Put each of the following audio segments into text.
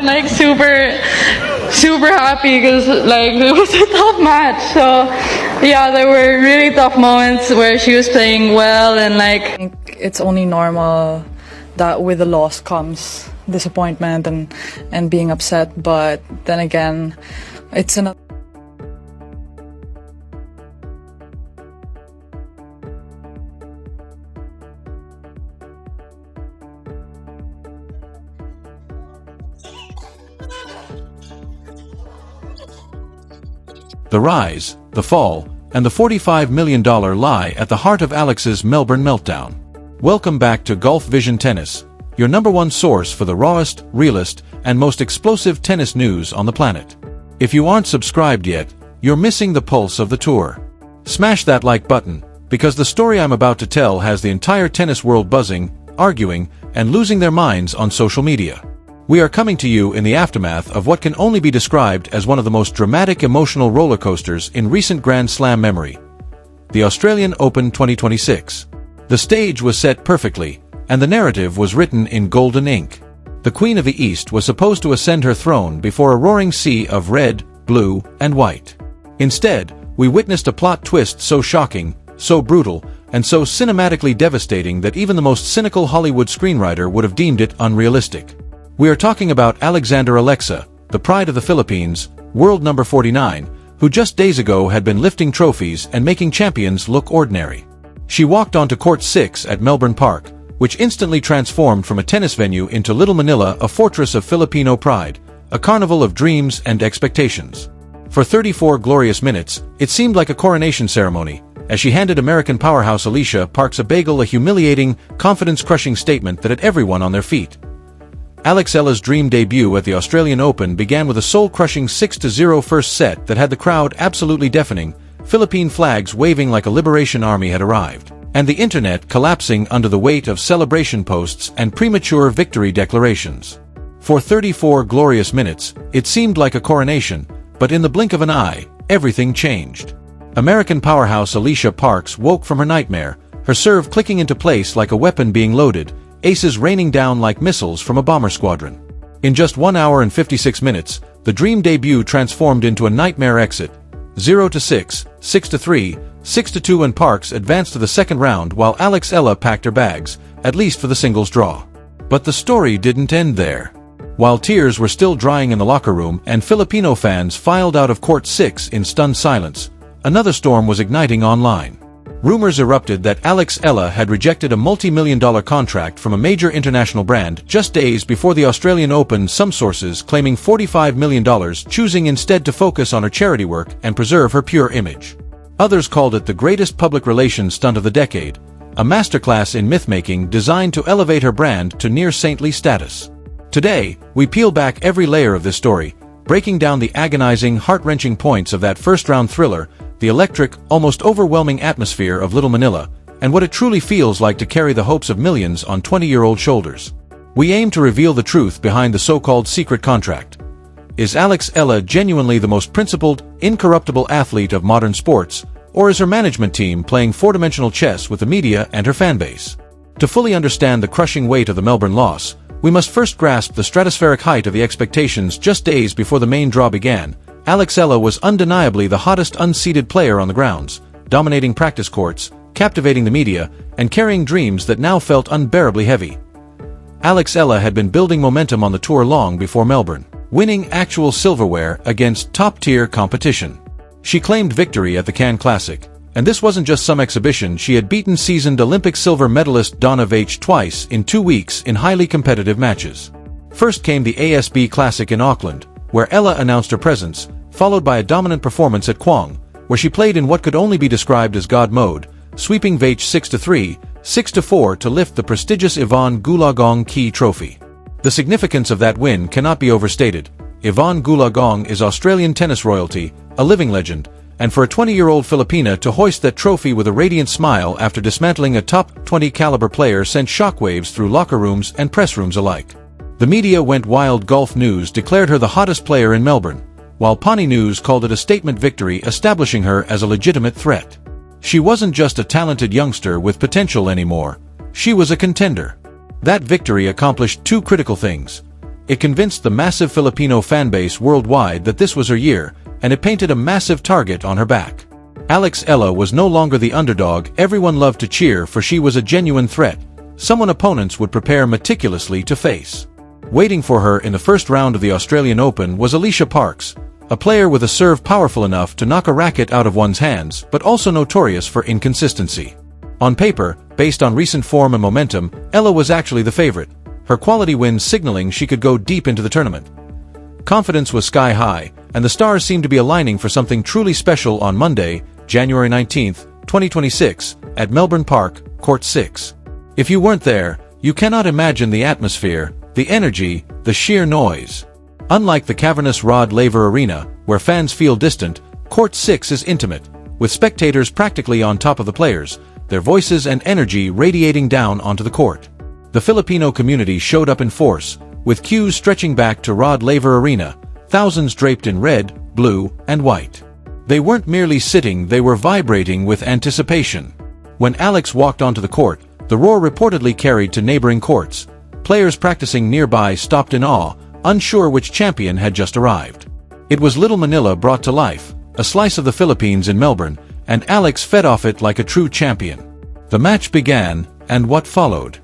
like super happy because like it was a tough match. So yeah, there were really tough moments where she was playing well, and like I think it's only normal that with the loss comes disappointment and being upset, but then again, it's another. The rise, the fall, and the $45 million lie at the heart of Alex's Melbourne Meltdown. Welcome back to Golf Vision Tennis, your #1 source for the rawest, realest, and most explosive tennis news on the planet. If you aren't subscribed yet, you're missing the pulse of the tour. Smash that like button, because the story I'm about to tell has the entire tennis world buzzing, arguing, and losing their minds on social media. We are coming to you in the aftermath of what can only be described as one of the most dramatic emotional roller coasters in recent Grand Slam memory. The Australian Open 2026. The stage was set perfectly, and the narrative was written in golden ink. The Queen of the East was supposed to ascend her throne before a roaring sea of red, blue, and white. Instead, we witnessed a plot twist so shocking, so brutal, and so cinematically devastating that even the most cynical Hollywood screenwriter would have deemed it unrealistic. We are talking about Alexandra Alexa, the pride of the Philippines, world number 49, who just days ago had been lifting trophies and making champions look ordinary. She walked onto court 6 at Melbourne Park, which instantly transformed from a tennis venue into Little Manila, a fortress of Filipino pride, a carnival of dreams and expectations. For 34 glorious minutes, it seemed like a coronation ceremony, as she handed American powerhouse Alicia Parks a bagel, a humiliating, confidence-crushing statement that had everyone on their feet. Alex Eala's dream debut at the Australian Open began with a soul-crushing 6-0 first set that had the crowd absolutely deafening, Philippine flags waving like a liberation army had arrived, and the internet collapsing under the weight of celebration posts and premature victory declarations. For 34 glorious minutes, it seemed like a coronation, but in the blink of an eye, everything changed. American powerhouse Alicia Parks woke from her nightmare, her serve clicking into place like a weapon being loaded, aces raining down like missiles from a bomber squadron. In just 1 hour and 56 minutes, the dream debut transformed into a nightmare exit. 0-6, 6-3, 6-2, and Parks advanced to the second round while Alex Eala packed her bags, at least for the singles draw. But the story didn't end there. While tears were still drying in the locker room and Filipino fans filed out of court 6 in stunned silence, another storm was igniting online. Rumors erupted that Alex Eala had rejected a multi-million-dollar contract from a major international brand just days before the Australian Open, some sources claiming $45 million, choosing instead to focus on her charity work and preserve her pure image. Others called it the greatest public relations stunt of the decade, a masterclass in myth-making designed to elevate her brand to near-saintly status. Today, we peel back every layer of this story, breaking down the agonizing, heart-wrenching points of that first-round thriller, the electric, almost overwhelming atmosphere of Little Manila, and what it truly feels like to carry the hopes of millions on 20-year-old shoulders. We aim to reveal the truth behind the so-called secret contract. Is Alex Eala genuinely the most principled, incorruptible athlete of modern sports, or is her management team playing four-dimensional chess with the media and her fanbase? To fully understand the crushing weight of the Melbourne loss, we must first grasp the stratospheric height of the expectations. Just days before the main draw began, Alex Eala was undeniably the hottest unseeded player on the grounds, dominating practice courts, captivating the media, and carrying dreams that now felt unbearably heavy. Alex Eala had been building momentum on the tour long before Melbourne, winning actual silverware against top-tier competition. She claimed victory at the Cannes Classic, and this wasn't just some exhibition. She had beaten seasoned Olympic silver medalist Donna Veitch twice in 2 weeks in highly competitive matches. First came the ASB Classic in Auckland, where Eala announced her presence, followed by a dominant performance at Kwong, where she played in what could only be described as God mode, sweeping Veitch 6-3, 6-4 to lift the prestigious Yvonne Goolagong Key Trophy. The significance of that win cannot be overstated. Yvonne Goolagong is Australian tennis royalty, a living legend, and for a 20-year-old Filipina to hoist that trophy with a radiant smile after dismantling a top 20 caliber player sent shockwaves through locker rooms and press rooms alike. The media went wild. Golf News declared her the hottest player in Melbourne, while Pawnee News called it a statement victory, establishing her as a legitimate threat. She wasn't just a talented youngster with potential anymore. She was a contender. That victory accomplished 2 critical things. It convinced the massive Filipino fanbase worldwide that this was her year, and it painted a massive target on her back. Alex Eala was no longer the underdog everyone loved to cheer, for she was a genuine threat, someone opponents would prepare meticulously to face. Waiting for her in the first round of the Australian Open was Alicia Parks, a player with a serve powerful enough to knock a racket out of one's hands, but also notorious for inconsistency. On paper, based on recent form and momentum, Eala was actually the favorite, her quality wins signaling she could go deep into the tournament. Confidence was sky high, and the stars seemed to be aligning for something truly special on Monday, January 19, 2026, at Melbourne Park, Court 6. If you weren't there, you cannot imagine the atmosphere, the energy, the sheer noise. Unlike the cavernous Rod Laver Arena, where fans feel distant, Court 6 is intimate, with spectators practically on top of the players, their voices and energy radiating down onto the court. The Filipino community showed up in force, with queues stretching back to Rod Laver Arena, thousands draped in red, blue, and white. They weren't merely sitting, they were vibrating with anticipation. When Alex walked onto the court, the roar reportedly carried to neighboring courts. Players practicing nearby stopped in awe, unsure which champion had just arrived. It was Little Manila brought to life, a slice of the Philippines in Melbourne, and Alex fed off it like a true champion. The match began, and what followed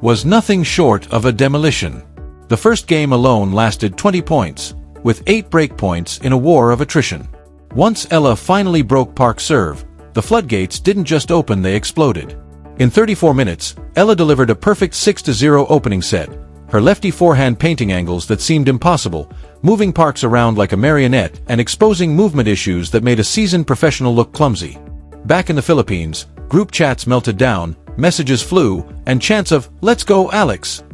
was nothing short of a demolition. The first game alone lasted 20 points, with 8 break points in a war of attrition. Once Eala finally broke Park's serve, the floodgates didn't just open, they exploded. In 34 minutes, Eala delivered a perfect 6-0 opening set, her lefty forehand painting angles that seemed impossible, moving Parks around like a marionette and exposing movement issues that made a seasoned professional look clumsy. Back in the Philippines, group chats melted down, messages flew, and chants of "Let's go, Alex!"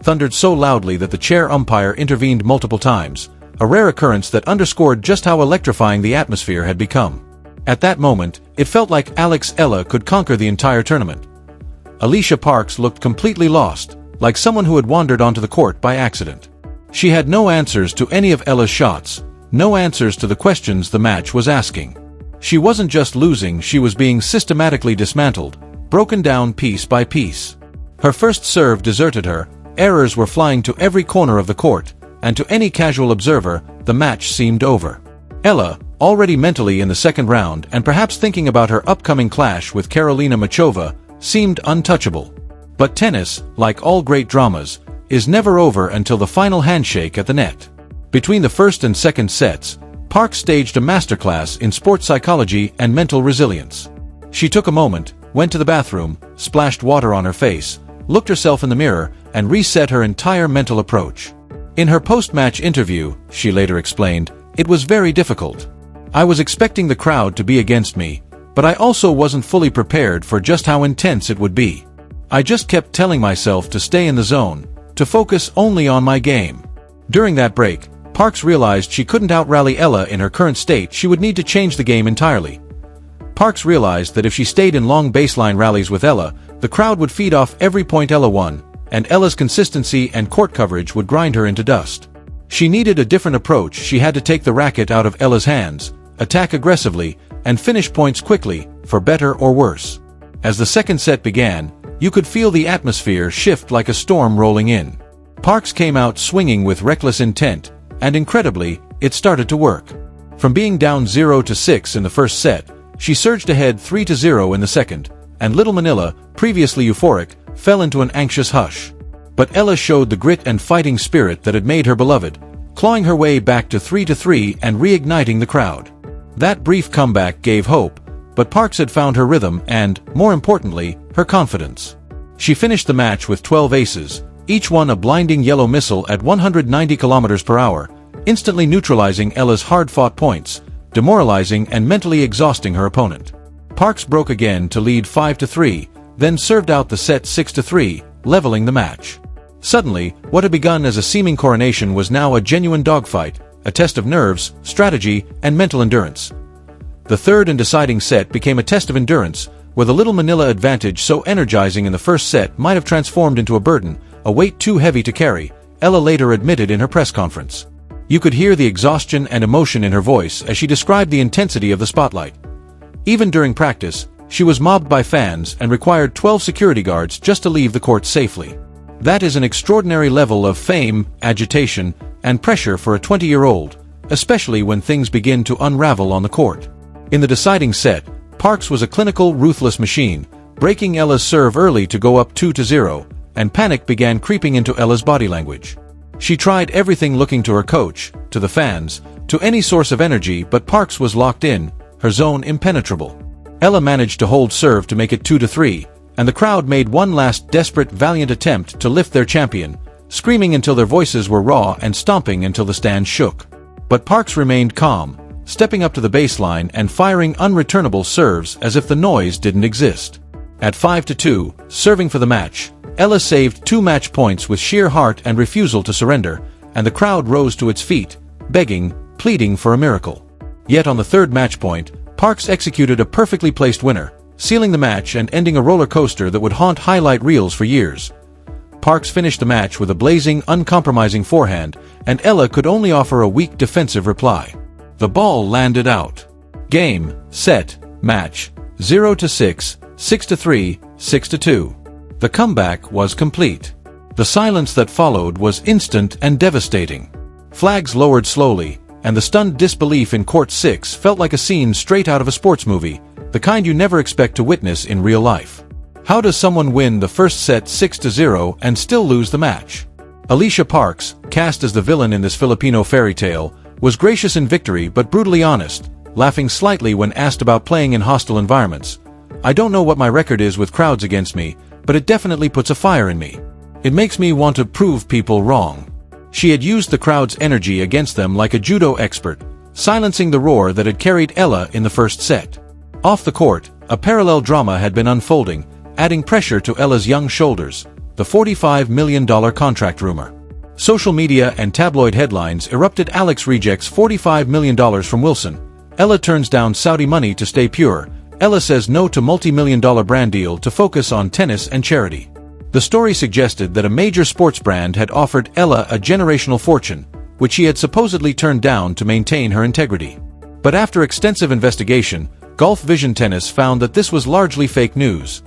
thundered so loudly that the chair umpire intervened multiple times, a rare occurrence that underscored just how electrifying the atmosphere had become. At that moment, it felt like Alex Eala could conquer the entire tournament. Alicia Parks looked completely lost, like someone who had wandered onto the court by accident. She had no answers to any of Ella's shots, no answers to the questions the match was asking. She wasn't just losing, she was being systematically dismantled, broken down piece by piece. Her first serve deserted her, errors were flying to every corner of the court, and to any casual observer, the match seemed over. Eala, already mentally in the second round and perhaps thinking about her upcoming clash with Karolina Machova, seemed untouchable. But tennis, like all great dramas, is never over until the final handshake at the net. Between the first and second sets, Parks staged a masterclass in sports psychology and mental resilience. She took a moment, went to the bathroom, splashed water on her face, looked herself in the mirror, and reset her entire mental approach. In her post-match interview, she later explained, "It was very difficult. I was expecting the crowd to be against me, but I also wasn't fully prepared for just how intense it would be. I just kept telling myself to stay in the zone, to focus only on my game." During that break, Parks realized she couldn't out-rally Eala in her current state, she would need to change the game entirely. Parks realized that if she stayed in long baseline rallies with Eala, the crowd would feed off every point Eala won, and Ella's consistency and court coverage would grind her into dust. She needed a different approach. She had to take the racket out of Ella's hands, attack aggressively, and finish points quickly, for better or worse. As the second set began, you could feel the atmosphere shift like a storm rolling in. Parks came out swinging with reckless intent, and incredibly, it started to work. From being down 0-6 in the first set, she surged ahead 3-0 in the second, and Little Manila, previously euphoric, fell into an anxious hush. But Eala showed the grit and fighting spirit that had made her beloved, clawing her way back to 3-3 and reigniting the crowd. That brief comeback gave hope, but Parks had found her rhythm and, more importantly, her confidence. She finished the match with 12 aces, each one a blinding yellow missile at 190 km/h, instantly neutralizing Ella's hard-fought points, demoralizing and mentally exhausting her opponent. Parks broke again to lead 5-3, then served out the set 6-3, leveling the match. Suddenly, what had begun as a seeming coronation was now a genuine dogfight, a test of nerves, strategy, and mental endurance. The third and deciding set became a test of endurance, where the Little Manila advantage so energizing in the first set might have transformed into a burden, a weight too heavy to carry, Eala later admitted in her press conference. You could hear the exhaustion and emotion in her voice as she described the intensity of the spotlight. Even during practice, she was mobbed by fans and required 12 security guards just to leave the court safely. That is an extraordinary level of fame, agitation, and pressure for a 20-year-old, especially when things begin to unravel on the court. In the deciding set, Parks was a clinical, ruthless machine, breaking Eala's serve early to go up 2-0, and panic began creeping into Eala's body language. She tried everything, looking to her coach, to the fans, to any source of energy, but Parks was locked in, her zone impenetrable. Eala managed to hold serve to make it 2-3, and the crowd made one last desperate, valiant attempt to lift their champion, screaming until their voices were raw and stomping until the stands shook. But Parks remained calm, stepping up to the baseline and firing unreturnable serves as if the noise didn't exist. At 5-2, serving for the match, Eala saved 2 match points with sheer heart and refusal to surrender, and the crowd rose to its feet, begging, pleading for a miracle. Yet on the third match point, Parks executed a perfectly placed winner, sealing the match and ending a roller coaster that would haunt highlight reels for years. Parks finished the match with a blazing, uncompromising forehand, and Eala could only offer a weak defensive reply. The ball landed out. Game, set, match, 0-6, 6-3, 6-2. The comeback was complete. The silence that followed was instant and devastating. Flags lowered slowly, and the stunned disbelief in Court 6 felt like a scene straight out of a sports movie, the kind you never expect to witness in real life. How does someone win the first set 6-0 and still lose the match? Alicia Parks, cast as the villain in this Filipino fairy tale, was gracious in victory but brutally honest, laughing slightly when asked about playing in hostile environments. I don't know what my record is with crowds against me, but it definitely puts a fire in me. It makes me want to prove people wrong. She had used the crowd's energy against them like a judo expert, silencing the roar that had carried Eala in the first set. Off the court, a parallel drama had been unfolding, adding pressure to Eala's young shoulders, the $45 million contract rumor. Social media and tabloid headlines erupted. Alex rejects $45 million from Wilson. Eala turns down Saudi money to stay pure. Eala says no to multi-million-dollar brand deal to focus on tennis and charity. The story suggested that a major sports brand had offered Eala a generational fortune, which she had supposedly turned down to maintain her integrity. But after extensive investigation, Golf Vision Tennis found that this was largely fake news.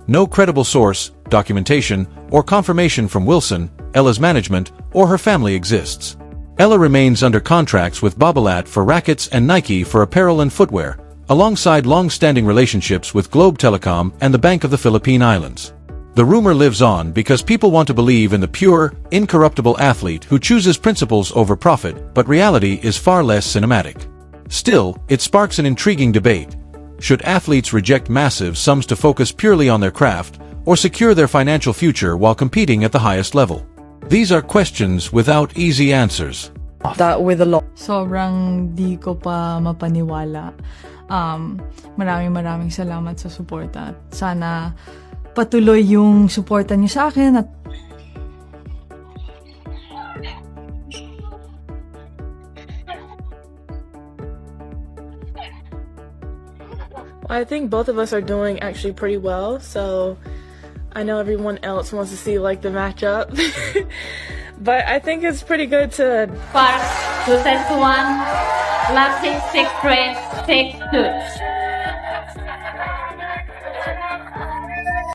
No credible source, documentation, or confirmation from Wilson, Eala's management, or her family exists. Eala remains under contracts with Babolat for rackets and Nike for apparel and footwear, alongside long-standing relationships with Globe Telecom and the Bank of the Philippine Islands. The rumor lives on because people want to believe in the pure, incorruptible athlete who chooses principles over profit, but reality is far less cinematic. Still, it sparks an intriguing debate. Should athletes reject massive sums to focus purely on their craft, or secure their financial future while competing at the highest level? These are questions without easy answers. That with a lot. Sobrang di ko pa mapaniwala. Maraming salamat sa suporta. Sana patuloy yung suporta niyo sa akin at I think both of us are doing actually pretty well, so I know everyone else wants to see like the matchup. But I think it's pretty good to Parks 2-1, lap 6-6 straight, 6-2.